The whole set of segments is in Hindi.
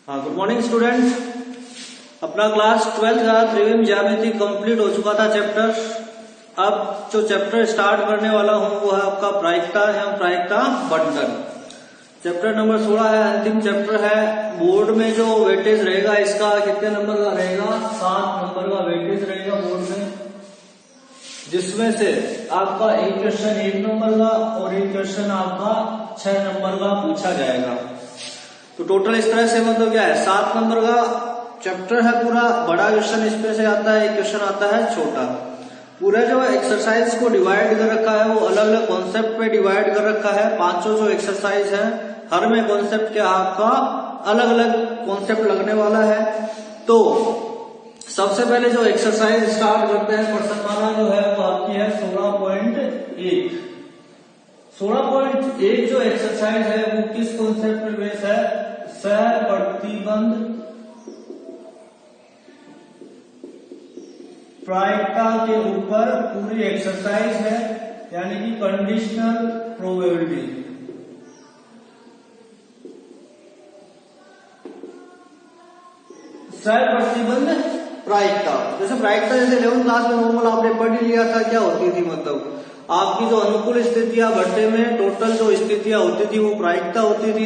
हाँ, गुड मॉर्निंग स्टूडेंट्स। अपना क्लास 12 का त्रिविम ज्यामिति कंप्लीट हो चुका था चैप्टर। अब जो चैप्टर स्टार्ट करने वाला हूँ वो है आपका प्रायिकता एवं प्रायिकता बंटन। चैप्टर नंबर 16 है, अंतिम चैप्टर है। बोर्ड में जो वेटेज रहेगा इसका कितने नंबर का रहेगा? 7 नंबर का वेटेज रहेगा बोर्ड में, जिसमें से आपका एक क्वेश्चन 1 नंबर का और एक क्वेश्चन आपका 6 नंबर का पूछा जाएगा। तो टोटल इस तरह से मतलब क्या है, 7 नंबर का चैप्टर है पूरा। बड़ा क्वेश्चन इसमें से आता है, एक क्वेश्चन आता है छोटा। पूरा जो एक्सरसाइज को डिवाइड कर रखा है वो अलग अलग कॉन्सेप्ट पे डिवाइड कर रखा है। 5 जो एक्सरसाइज है, हर में कॉन्सेप्ट क्या आपका अलग अलग कॉन्सेप्ट लगने वाला है। तो सबसे पहले जो एक्सरसाइज स्टार्ट करते हैं, प्रश्नमाला जो है वो आपकी है 16.1। 16.1 जो एक्सरसाइज है वो किस कॉन्सेप्ट पर बेस है? सहप्रतिबंध प्रायिकता के ऊपर पूरी एक्सरसाइज है, यानी कि कंडीशनल प्रोबेबिलिटी। सहप्रतिबंध प्रायिकता, जैसे प्रायिकता जैसे 11th क्लास में नॉर्मल आपने पढ़ ही लिया था, क्या होती थी मतलब आपकी जो अनुकूल स्थितियां भट्टे में टोटल जो स्थितियां होती थी वो प्रायिकता होती थी।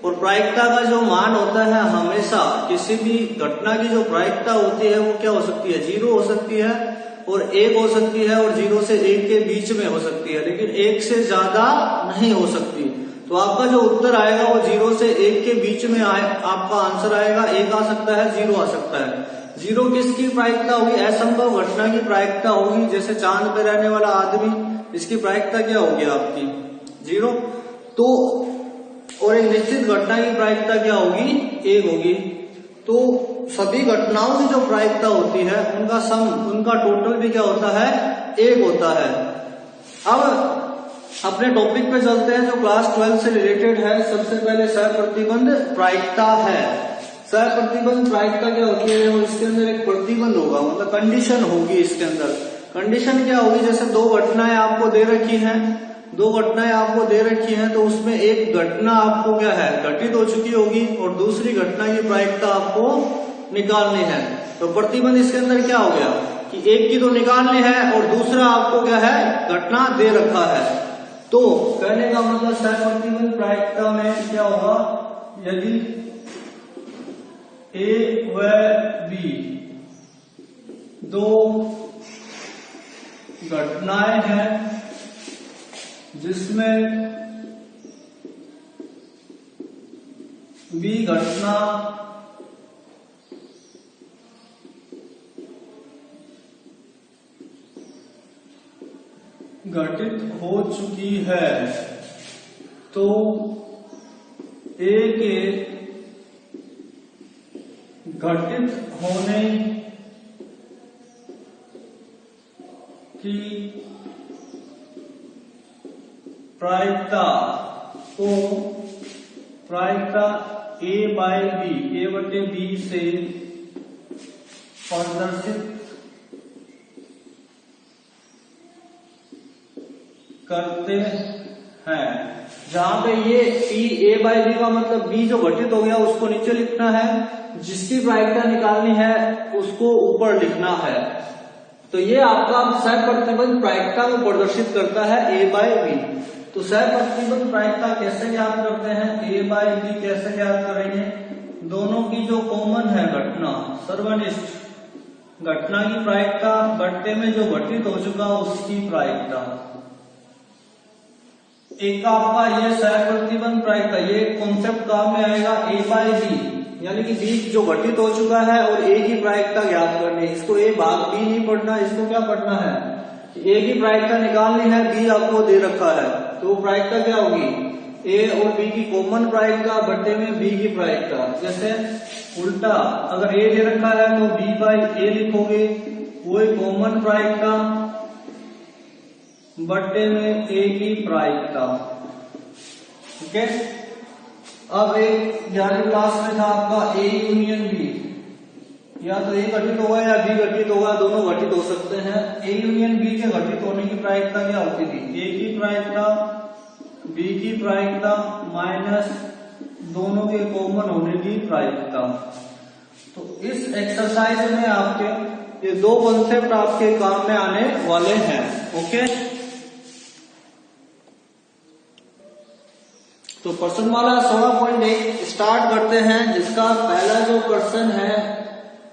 और प्रायिकता का जो मान होता है, हमेशा किसी भी घटना की जो प्रायिकता होती है वो क्या हो सकती है? 0 हो सकती है और 1 हो सकती है, और 0 से 1 के बीच में हो सकती है, लेकिन 1 से ज्यादा नहीं हो सकती। तो आपका जो उत्तर आएगा वो 0 से 1 के बीच में आपका आंसर आएगा। 1 आ सकता है, 0 आ सकता है। 0 किसकी प्रायिकता होगी? असंभव घटना की प्रायिकता होगी, जैसे चांद पे रहने वाला आदमी, इसकी प्रायिकता क्या होगी आपकी? 0। तो और एक निश्चित घटना की प्रायिकता क्या होगी? 1 होगी। तो सभी घटनाओं की जो प्रायिकता होती है उनका सम, उनका टोटल भी क्या होता है? 1 होता है। अब अपने टॉपिक पे चलते हैं जो क्लास 12 से रिलेटेड है। सबसे पहले सहप्रतिबंध प्रायिकता है। सहप्रतिबंध प्रायिकता क्या होती है? इसके अंदर एक प्रतिबंध होगा, मतलब कंडीशन होगी। इसके अंदर कंडीशन क्या होगी? जैसे 2 घटनाएं आपको दे रखी हैं, 2 घटनाएं आपको दे रखी हैं, तो उसमें एक घटना आपको क्या है? घटित हो चुकी होगी, और दूसरी घटना की प्रायिकता आपको निकालनी है। तो प्रतिबंध इसके अंदर क्या हो गया कि एक की तो निकालनी है और दूसरा आपको क्या है? घटना दे रखा है। तो कहने का मतलब सहप्रतिबंध प्रायिकता में क्या होगा? यदि ए व बी 2 घटनाएं हैं जिसमें बी घटना घटित हो चुकी है, तो ए के घटित होने की प्रायिकता को प्रायिकता ए बाय बी, ए बटे बी से प्रदर्शित करते हैं। जहां पे ये पी ए बाय बी का मतलब बी जो घटित हो गया उसको नीचे लिखना है, जिसकी प्रायिकता निकालनी है उसको ऊपर लिखना है। तो ये आपका सहप्रतिबंध प्रायिकता को प्रदर्शित करता है, ए बाय बी। तो सहप्रतिबंध प्रायिकता कैसे ज्ञात करते हैं? ए बाय बी कैसे ज्ञात करेंगे? दोनों की जो कॉमन है घटना, सर्वनिष्ठ घटना की प्रायिकता, घटने में जो घटित हो चुका उसकी प्रायिकता। एक आपका ये सहप्रतिबंध प्रायिकता, ये कॉन्सेप्ट काम में आएगा। ए बाय बी यानी कि बी जो घटित हो चुका है और ए की प्रायिकता ज्ञात करनी है। इसको ए भाग बी नहीं पढ़ना, इसको क्या पढ़ना है? ए की प्रायिकता निकालनी है, बी आपको दे रखा है, तो प्रायिकता क्या होगी? ए और बी की कॉमन प्रायिकता बटे में बी की प्रायिकता। जैसे उल्टा, अगर ए दे रखा है तो बी बाई ए लिखोगे, वही कॉमन प्रायिकता बटे में ए की प्रायिकता। ठीक है। अब एक 11वीं क्लास में था आपका ए यूनियन बी, या तो ए घटित होगा या बी घटित होगा, दोनों घटित हो सकते हैं। ए यूनियन बी के घटित होने की प्रायिकता क्या होती थी? ए की प्रायिकता बी की प्रायिकता माइनस दोनों के कॉमन होने की प्रायिकता। तो इस एक्सरसाइज में आपके ये दो कॉन्सेप्ट आपके काम में आने वाले हैं। ओके, तो प्रश्न वाला 16.1 स्टार्ट करते हैं, जिसका पहला जो प्रश्न है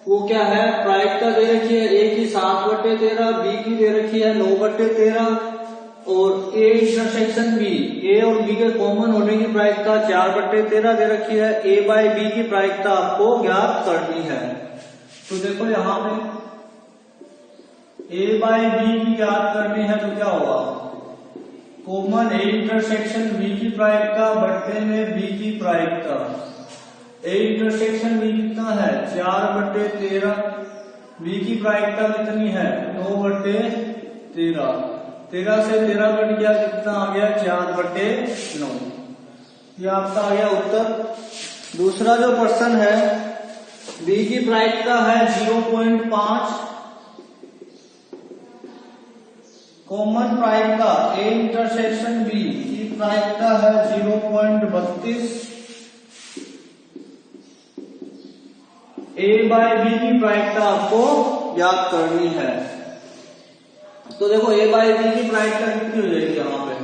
वो क्या है, प्रायिकता दे रखी है ए की 7/13, बी की दे रखी है 9/13 और ए इंटरसेक्शन बी, ए और बी के कॉमन होने की प्रायिकता 4/13 दे रखी है। ए बाय बी की प्रायिकता आपको ज्ञात करनी है। तो देखो यहाँ पे ए बाय बी की ज्ञात करनी है तो क्या होगा, कॉमन ए इंटरसेक्शन बी की प्रायिकता बट्टे में बी की प्रायिकता। ए इंटरसेक्शन बी कितना है 4/13, बी की प्रायिकता कितनी है 9/13, 13 से 13 कट गया, कितना आ गया 4/9। ये आपका आ गया उत्तर। दूसरा जो प्रश्न है, बी की प्रायिकता है 0.5, कॉमन प्रायिकता ए इंटरसेक्शन बी की प्रायिकता है 0.32, ए बाय बी की प्रायिकता आपको ज्ञात करनी है। तो देखो ए बाय बी की प्रायिकता कितनी हो जाएगी, यहाँ पे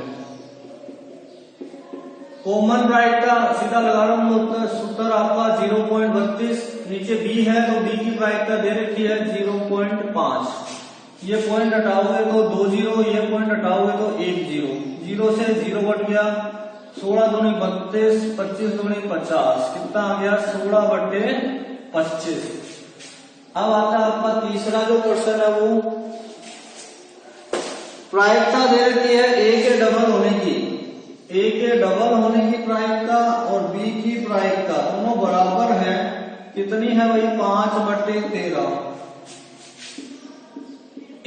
कॉमन प्रायिकता सीधा लगा रहा हूं, सूत्र आपका 0.32, नीचे बी है तो बी की प्रायिकता दे रखी है 0.5, ये पॉइंट हटाओगे तो 2 0, ये पॉइंट हटाओगे तो 1 0, 0 से 0 कट गया, 16 दूनी 32, 25 दूनी 50, कितना आ गया 16/25। अब आता है आपका तीसरा जो क्वेश्चन है, वो प्रायिकता दे रखी है ए के डबल होने की, ए के डबल होने की प्रायिकता और बी की प्रायिकता दोनों बराबर है, कितनी है भाई 5/13।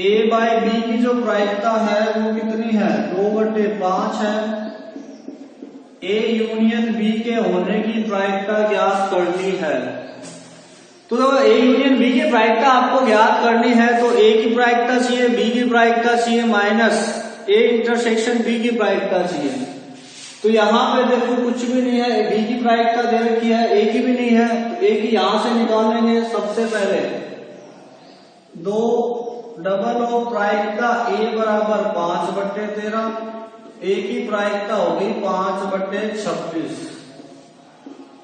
ए बाय बी की जो प्रायिकता है वो कितनी है 2/5 है। ए यूनियन बी के होने की प्रायिकता ज्ञात करनी है। तो ए यूनियन बी की प्रायिकता आपको ज्ञात करनी है, तो ए की प्रायिकता चाहिए, बी की प्रायिकता चाहिए, माइनस ए इंटरसेक्शन बी की प्रायिकता चाहिए। तो यहाँ पे देखो कुछ भी नहीं है, बी की प्रायिकता दे रखी है, ए की भी नहीं है, तो ए की यहां से निकाल लेंगे। सबसे पहले 2 डबल ऑफ प्रायिकता ए बराबर 5/13, ए की प्रायिकता होगी 5/26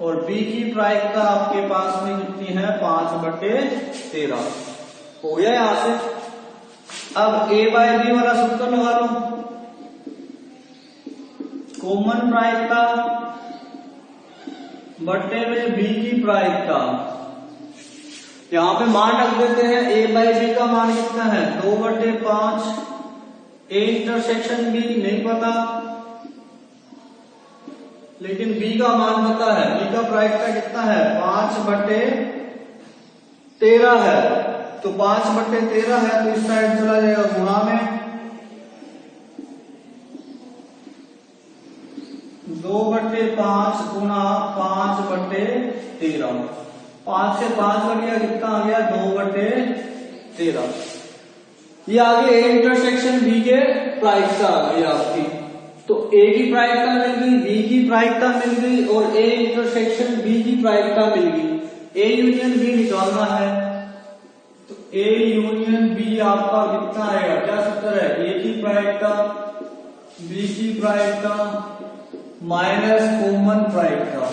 और बी की प्रायिकता आपके पास में कितनी है 5/13। हो गया यहां से। अब ए बाय बी वाला सूत्र लगा लो, कॉमन प्रायिकता बट्टे में बी की प्रायिकता, यहां पे मान रख देते हैं। ए बाय बी का मान कितना है 2/5, ए इंटरसेक्शन बी नहीं पता, लेकिन बी का मान पता है, बी का प्रायिकता कितना है 5/13 है, तो 5/13 है तो इस साइड चला जाएगा गुणा में, 2/5 गुणा 5/13, 5 से 5 कट गया, कितना आ गया 2/13। ये आगे ए इंटरसेक्शन बी के प्रायिकता आ गई आपकी। तो ए की प्रायिकता मिल गई, बी की प्रायिकता मिल गई और ए इंटरसेक्शन बी की प्रायिकता मिल गई। ए यूनियन बी निकालना है, तो ए यूनियन बी आपका कितना आएगा, क्या सूत्र है, ए की प्रायिकता बी की प्रायिकता माइनस कॉमन प्रायिकता।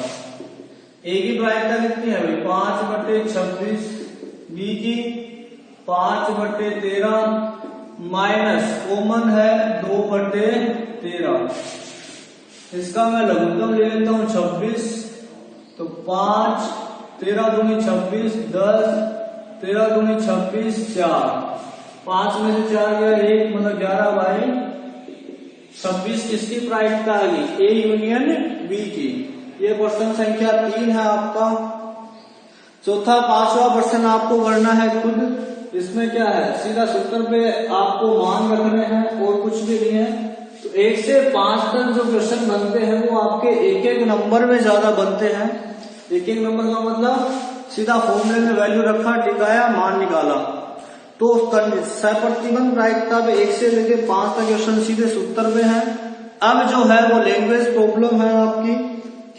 ए की प्रायिकता कितनी है भाई 5/26, बी की 5/13 माइनस कॉमन है 2/13। इसका मैं लघुत्तम ले लेता हूं 26, तो 5, 13 दूनी 26, 10, 13 दूनी 26, 4, 5 में से 4 गया 1, मतलब 11/26 किसकी प्रायिकता आ गई, ए यूनियन बी की। ये क्वेश्चन संख्या 3 है आपका। चौथा 5वां प्रश्न आपको करना है खुद। इसमें क्या है, सीधा सूत्र पे आपको मान रखने हैं और कुछ भी नहीं है। तो 1 से 5 तक जो क्वेश्चन बनते हैं वो आपके एक एक नंबर में ज्यादा बनते हैं। एक एक नंबर का मतलब सीधा फॉर्मूले में वैल्यू रखा, टिकाया, मान निकाला। तो सप्रतिबंध प्रायिकता पे 1 से लेके 5 तक क्वेश्चन सीधे सूत्र में है। अब जो है वो लैंग्वेज प्रॉब्लम है आपकी,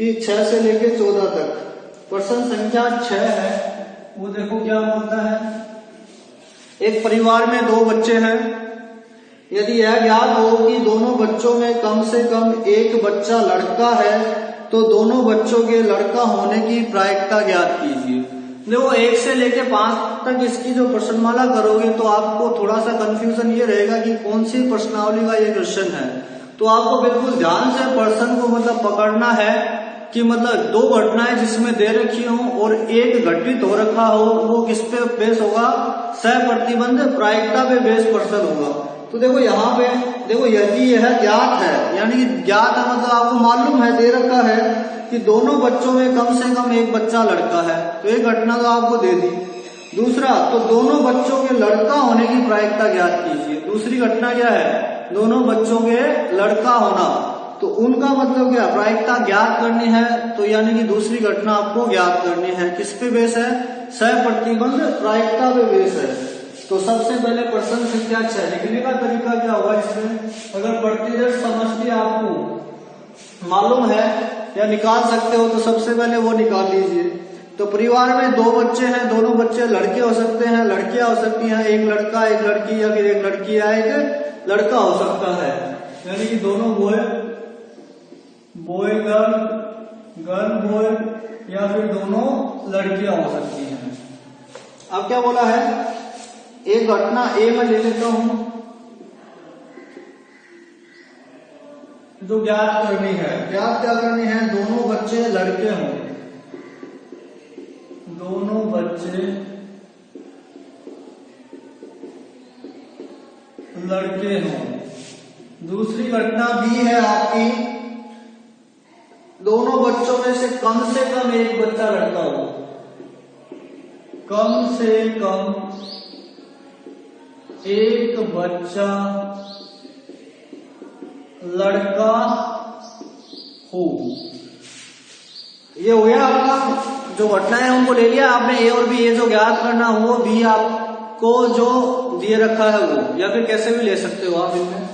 कि 6 से लेके 14 तक। प्रश्न संख्या 6 है, वो देखो क्या बोलता है। एक परिवार में 2 बच्चे हैं। यदि यह ज्ञात हो कि दोनों बच्चों में कम से कम एक बच्चा लड़का है तो दोनों बच्चों के लड़का होने की प्रायिकता ज्ञात कीजिए। देखो 1 से लेके 5 तक इसकी जो प्रश्नमाला करोगे तो आपको थोड़ा सा कंफ्यूजन ये रहेगा कि कौन सी प्रश्नावली का ये क्वेश्चन है। तो आपको बिल्कुल ध्यान से प्रश्न को पकड़ना है कि 2 घटनाएं जिसमें दे रखी हो और एक घटित हो रखा हो, वो किस पे बेस होगा, सहप्रतिबंध प्रायिकता पे बेस प्रश्न होगा। तो देखो यहाँ पे देखो यदि यह ज्ञात है, यानी कि ज्ञात है आपको मालूम है, दे रखा है कि दोनों बच्चों में कम से कम एक बच्चा लड़का है, तो एक घटना तो आपको दे दी। दूसरा, तो दोनों बच्चों के लड़का होने की प्रायिकता ज्ञात कीजिए। दूसरी घटना क्या है, दोनों बच्चों के लड़का होना, तो उनका क्या, प्रायिकता ज्ञात करनी है। तो यानी कि दूसरी घटना आपको ज्ञात करनी है, किस पे बेस है, सहप्रतिबंध प्रायिकता पे बेस है। तो सबसे पहले प्रश्न संख्या 6 लिखने का तरीका क्या होगा इसमें, अगर प्रतिदर्श समष्टि आपको मालूम है या निकाल सकते हो तो सबसे पहले वो निकाल लीजिए। तो परिवार में 2 बच्चे हैं, दोनों बच्चे लड़के हो सकते हैं, लड़कियां हो सकती हैं, एक लड़का एक लड़की, या फिर एक लड़की या एक लड़का हो सकता है, यानी कि दोनों बॉय गर्ल बॉय, या फिर दोनों लड़कियां हो सकती हैं। अब क्या बोला है, एक घटना ए में ले लेता हूं जो ज्ञात करनी है। ज्ञात क्या करनी है, दोनों बच्चे लड़के हों, दोनों बच्चे लड़के हों। दूसरी घटना बी है आपकी, दोनों बच्चों में से कम एक बच्चा लड़का हो, कम से कम एक बच्चा लड़का हो। ये हो गया आपका, जो घटनाएं उनको ले लिया आपने, ए और बी, ये जो ज्ञात करना हो, बी आपको जो दिए रखा है वो, या फिर कैसे भी ले सकते हो आप इनमें।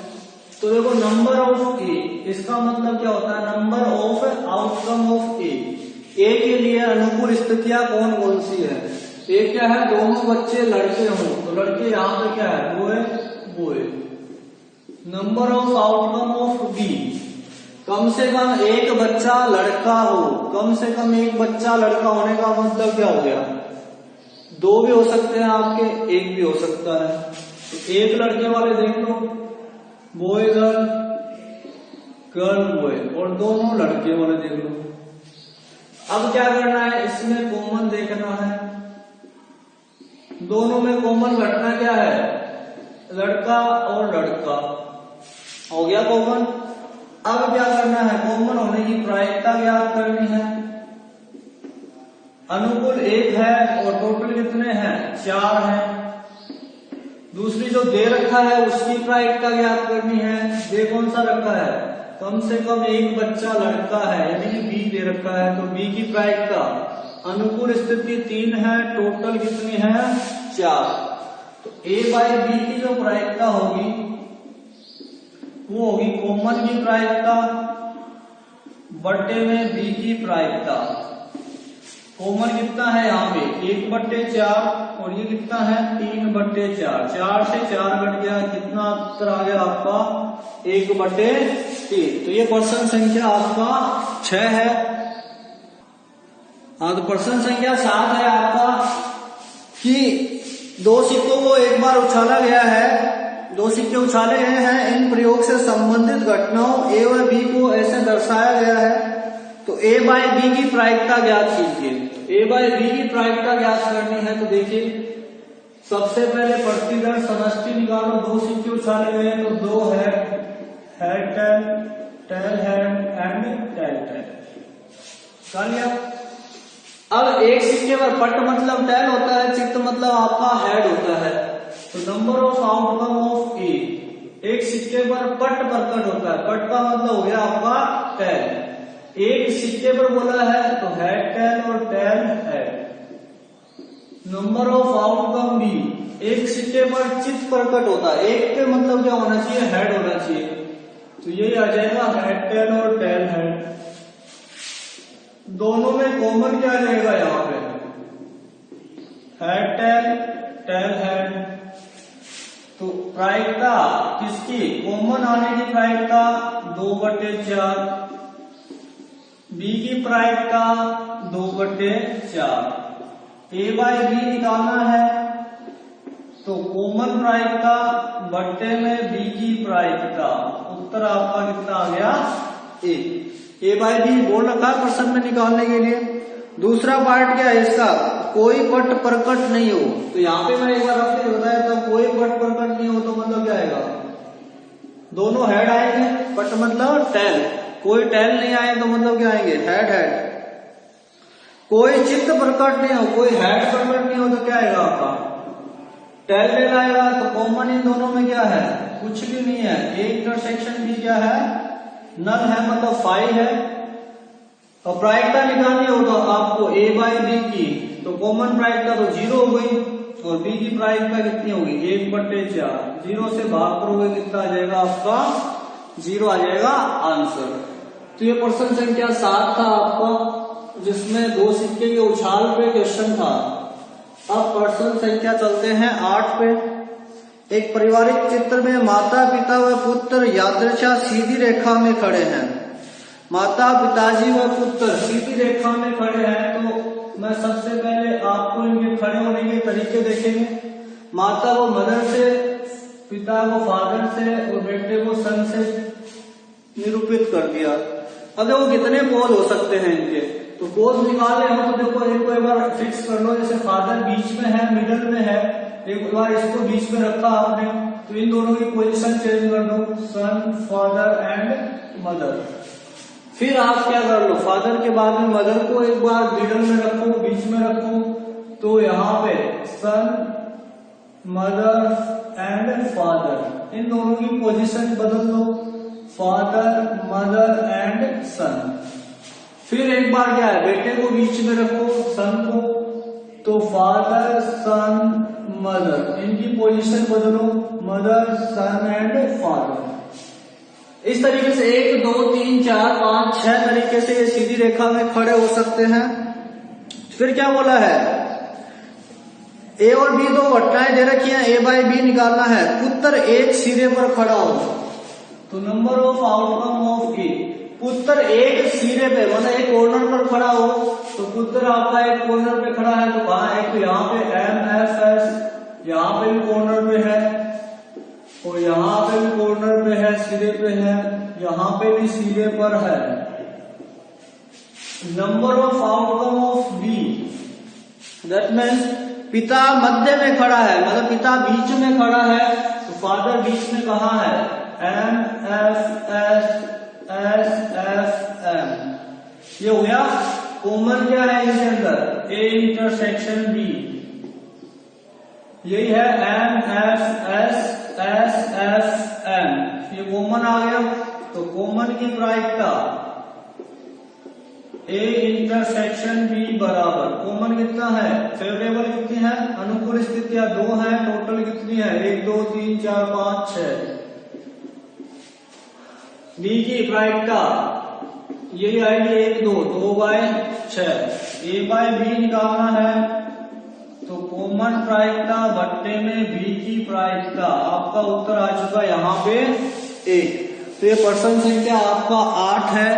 तो देखो नंबर ऑफ ए, इसका मतलब क्या होता है, नंबर ऑफ आउटकम ऑफ ए। ए के लिए अनुकूल स्थितियां कौन कौन सी है, एक क्या है, दोनों बच्चे लड़के हों, तो लड़के यहाँ पे क्या है, boy. Number of outcome of B, कम से कम एक बच्चा लड़का हो। कम से कम एक बच्चा लड़का होने का मतलब क्या हो गया, 2 भी हो सकते हैं आपके, 1 भी हो सकता है। तो एक लड़के वाले देख लो, बॉय गर्ल बॉय, और दोनों लड़के वाले देख लो। अब क्या करना है, इसमें कॉमन देखना है, दोनों में कॉमन घटना क्या है, लड़का और लड़का हो गया कॉमन। अब क्या करना है, कॉमन होने की प्रायिकता ज्ञात करनी है। अनुकूल 1 है और टोटल कितने हैं, 4 हैं। दूसरी जो दे रखा है उसकी प्रायिकता ज्ञात करनी है। दे कौन सा रखा है, कम से कम एक बच्चा लड़का है, यानी कि बी दे रखा है, तो बी की प्रायिकता, अनुकूल स्थिति 3 है, टोटल कितनी है, 4। तो ए बाई बी की जो प्रायिकता होगी वो होगी कॉमन की प्रायिकता बट्टे में बी की प्रायिकता। कॉमन कितना है यहाँ पे, 1/4, और ये कितना है, 3/4। 4 से 4 घट गया, कितना उत्तर आ गया आपका, 1/3। तो ये प्रश्न संख्या आपका 6 है। हाँ, तो प्रश्न संख्या 7 है आपका कि 2 सिक्कों को एक बार उछाला गया है, 2 सिक्के उछाले गए हैं, इन प्रयोग से संबंधित घटनाओं ए व बी को ऐसे दर्शाया गया है। तो ए बाय बी की प्रायिकता ज्ञात कीजिए। ए बाय बी की प्रायिकता ज्ञात करनी है, तो देखिए सबसे पहले प्रतिदर्श समष्टि निकालो। 2 सिक्के उछाले गए तो 2 है, head tail head and tail tail निकाल लिया। अब एक सिक्के पर पट मतलब टेल होता है, चित्त मतलब आपका हेड होता है। तो नंबर ऑफ आउटकम ऑफ ए, एक सिक्के पर पट प्रकट होता है, पट का मतलब हो गया आपका टेल। एक सिक्के पर बोला है तो हेड टेल और tail head. Number of outcome B, एक सिक्के पर चित्त प्रकट होता है, एक के मतलब क्या होना चाहिए, हेड होना चाहिए, तो यही आ जाएगा हेड टेल और टेल हेड। दोनों में कॉमन क्या रहेगा यहाँ पे, हेड टेल, टेल हेड। तो प्रायिकता किसकी, कॉमन आने की प्रायिकता 2/4, बी की प्रायिकता 2/4। A/B निकालना है तो कॉमन प्रायिकता बट्टे में बी की प्रायिकता, उत्तर आपका कितना आ गया, A/B बोल रखा है प्रश्न में निकालने के लिए। दूसरा पार्ट क्या है इसका, कोई पट प्रकट नहीं हो। तो यहाँ पे मैं एक बार आपको बताया था, कोई पट प्रकट नहीं हो तो मतलब क्या आएगा, दोनों हेड आएंगे, पट मतलब टेल, कोई टेल नहीं आए तो मतलब क्या आएंगे, हेड हेड। कोई चित्त प्रकट नहीं हो, कोई हेड प्रकट नहीं हो तो क्या आएगा आपका, टेल टेल आएगा। तो कॉमन इन दोनों में क्या है, कुछ भी नहीं है। ए इंटरसेक्शन भी क्या है, नल है, मतलब फाई है। और प्रायिकता निकालनी हो तो आपको A/B की, तो कॉमन प्रायिकता तो 0 हो गई, और बी की प्रायिकता कितनी होगी, 1/4। 0 से भाग करोगे कितना आ जाएगा आपका, 0 आ जाएगा आंसर। तो ये प्रश्न संख्या 7 था आपका, जिसमें 2 सिक्के के उछाल पे क्वेश्चन था। अब प्रश्न संख्या चलते हैं 8 पे। एक पारिवारिक चित्र में माता पिता व पुत्र यादृच्छा सीधी रेखा में खड़े हैं। माता पिताजी व पुत्र सीधी रेखा में खड़े हैं, तो मैं सबसे पहले आपको इनके खड़े होने के तरीके देखेंगे। माता को मदर से, पिता को फादर से और बेटे को सन से निरूपित कर दिया। अब देखो कितने पोज हो सकते हैं इनके, तो पोज निकालने हो तो देखो इनको एक बार फिक्स कर लो। जैसे फादर बीच में है, मिडल में है, एक बार इसको बीच में रखा आपने, तो इन दोनों की पोजीशन चेंज कर दो, सन, फादर एंड मदर। फिर आप क्या कर लो, फादर के बाद में मदर को एक बार मिडल में रखो, बीच में रखो, तो यहाँ पे सन, मदर एंड फादर, इन दोनों की पोजीशन बदल दो, फादर, मदर एंड सन। फिर एक बार क्या है, बेटे को बीच में रखो, सन को, तो फादर, सन, मदर, इनकी पोजीशन बदलो, मदर, सन एंड फादर। इस तरीके से 1 2 3 4 5 6 तरीके से ये सीधी रेखा में खड़े हो सकते हैं। फिर क्या बोला है, ए और बी 2 घटनाएं दे रखी हैं, A/B निकालना है। पुत्र एक सिरे पर खड़ा हो, तो नंबर ऑफ आउटकम ऑफ ए, पुत्र एक सिरे पे मतलब एक कॉर्नर पर खड़ा हो, तो पुत्र आपका एक कॉर्नर पे खड़ा है, तो कहाँ है, तो यहाँ पे MFS, यहाँ पे भी कॉर्नर पे है, और यहाँ पे भी कॉर्नर पे है, सिरे पे है, यहाँ पे भी सिरे पर है। Number of outcome of B, that means पिता मध्य में खड़ा है, मतलब पिता बीच में खड़ा है, तो फादर बीच में कहाँ है, MFS SFM। ये हो गया कॉमन। क्या है इसके अंदर, A इंटरसेक्शन B, यही है MFS SFM, ये कॉमन आ गया। तो कॉमन की प्रायिकता A इंटरसेक्शन B बराबर, कॉमन कितना है, फेवरेबल कितनी है, अनुकूल स्थितियां 2 है, टोटल कितनी है, 1 2 3 4 5 6। B की प्रायिकता यही आएगी 1 2, 2/6। A/B निकालना है, तो कॉमन प्रायिकता बट्टे में B की प्रायिकता, आपका उत्तर आ चुका यहाँ पे 1। तो ये प्रश्न संख्या आपका 8 है।